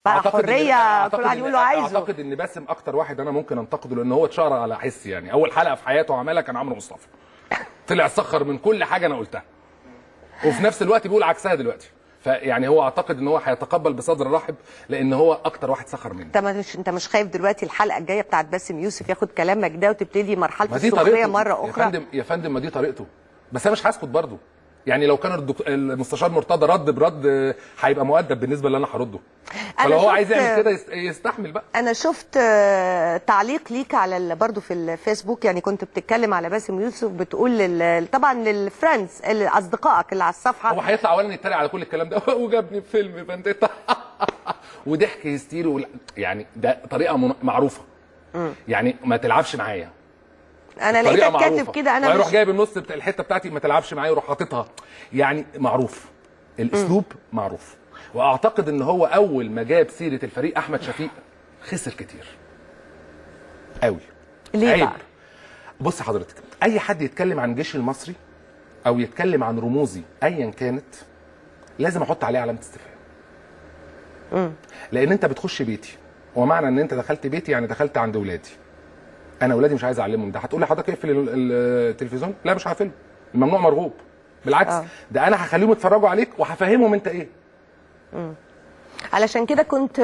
بقى حريه كل واحد يقول له عايزه. اعتقد ان باسم اكتر واحد انا ممكن انتقده، لان هو اتشهر على حس. يعني اول حلقه في حياته عملها كان عمرو مصطفى، طلع سخر من كل حاجه انا قلتها، وفي نفس الوقت بيقول عكسها دلوقتي. فيعني هو اعتقد ان هو هيتقبل بصدر رحب، لان هو اكتر واحد سخر مني. انت مش خايف دلوقتي الحلقه الجايه بتاعت باسم يوسف ياخد كلامك ده وتبتدي مرحله السخريه مره اخرى؟ يا فندم ما دي طريقته، بس انا مش هسكت برضه. يعني لو كان المستشار مرتضى رد برد هيبقى مؤدب بالنسبه اللي انا هرده. فلو هو عايز يعمل كده يستحمل بقى. انا شفت تعليق ليك على برضه في الفيسبوك، يعني كنت بتتكلم على باسم يوسف، بتقول طبعا للفريندز اصدقائك اللي على الصفحه. هو هيطلع اولا يتريق على كل الكلام ده وجابني في فيلم فانتيتا وضحك هستيري يعني ده طريقه معروفه. يعني ما تلعبش معايا. انا لقيتك كاتب كده، انا ويروح جايب النص بتاع الحته بتاعتي ما تلعبش معايا ويروح حاططها. يعني معروف الاسلوب معروف. واعتقد ان هو اول ما جاب سيره الفريق احمد شفيق خسر كتير قوي. ليه عيب بقى؟ بص حضرتك، اي حد يتكلم عن الجيش المصري او يتكلم عن رموزي ايا كانت لازم احط عليه علامه استفهام. لان انت بتخش بيتي، ومعنى ان انت دخلت بيتي يعني دخلت عند اولادي. انا اولادي مش عايز اعلمهم ده. هتقول لي حضرتك اقفل التلفزيون؟ لا مش هقفله، الممنوع مرغوب. بالعكس ده انا هخليهم يتفرجوا عليك وهفهمهم انت ايه. علشان كده كنت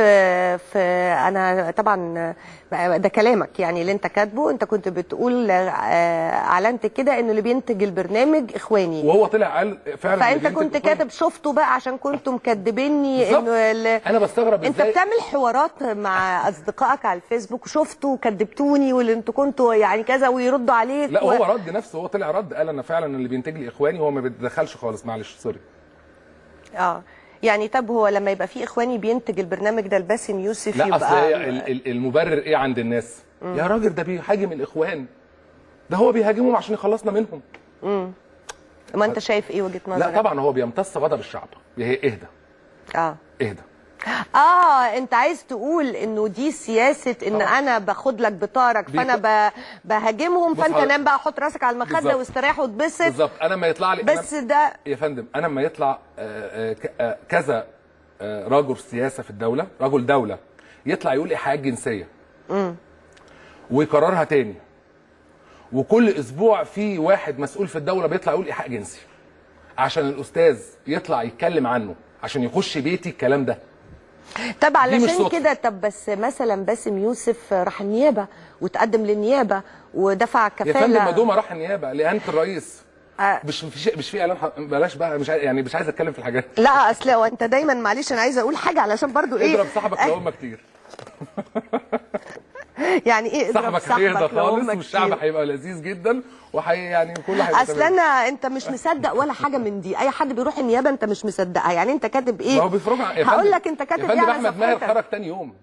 انا طبعا ده كلامك يعني اللي انت كاتبه، انت كنت بتقول اعلنت كده انه اللي بينتج البرنامج اخواني، وهو طلع قال فعلا. فانت كنت كاتب شفته بقى عشان كنتوا مكدبيني انه انا بستغرب انت بتعمل حوارات مع اصدقائك على الفيسبوك وشفتوا وكدبتوني واللي انتوا كنتوا يعني كذا ويردوا عليك. لا هو رد نفسه، هو طلع رد قال انا فعلا اللي بينتج لي اخواني، هو ما بيتدخلش خالص. معلش سوري. يعني طب هو لما يبقى في اخواني بينتج البرنامج ده لباسم يوسف لا يبقى اصل المبرر ايه عند الناس؟ يا راجل ده بيهاجم الاخوان، ده هو بيهاجمهم عشان يخلصنا منهم. ما انت شايف ايه وجهه نظرك؟ لا طبعا هو بيمتص غضب الشعب. اهدى اهدى. انت عايز تقول انه دي سياسه ان انا باخد لك بطارك فانا بهاجمهم، فانت نام بقى حط راسك على المخده واستريح واتبسط. بالظبط. انا لما يطلع لي بس ده يا فندم، انا لما يطلع كذا رجل سياسه في الدوله، رجل دوله يطلع يقول ايحاءات جنسيه ويكررها تاني، وكل اسبوع في واحد مسؤول في الدوله بيطلع يقول ايحاء جنسي عشان الاستاذ يطلع يتكلم عنه عشان يخش بيتي الكلام ده. طب علشان كده، طب بس مثلا باسم يوسف راح النيابه وتقدم للنيابه ودفع كفاله. يا فندم مدومه راح النيابه لاهانه الرئيس. مش في اعلان. بلاش بقى، مش عايز اتكلم في الحاجات. لا اصل هو انت دايما معلش انا عايزه اقول حاجه علشان برضو ايه، اضرب صاحبك لو هم كتير. يعني ايه اضرب صاحبك هيهدى خالص والشعب هيبقى لذيذ جدا يعني كل حاجه. اصل انت مش مصدق ولا حاجه من دي. اي حد بيروح النيابه انت مش مصدقها. يعني انت كاتب ايه؟ ما هو بيفرجوا. هقول لك انت كاتب ايه على احمد ماهر خرج تاني يوم.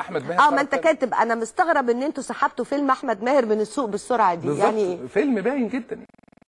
احمد ماهر ما انت كاتب انا مستغرب ان انتوا سحبتوا فيلم احمد ماهر من السوق بالسرعه دي. يعني فيلم باين جدا.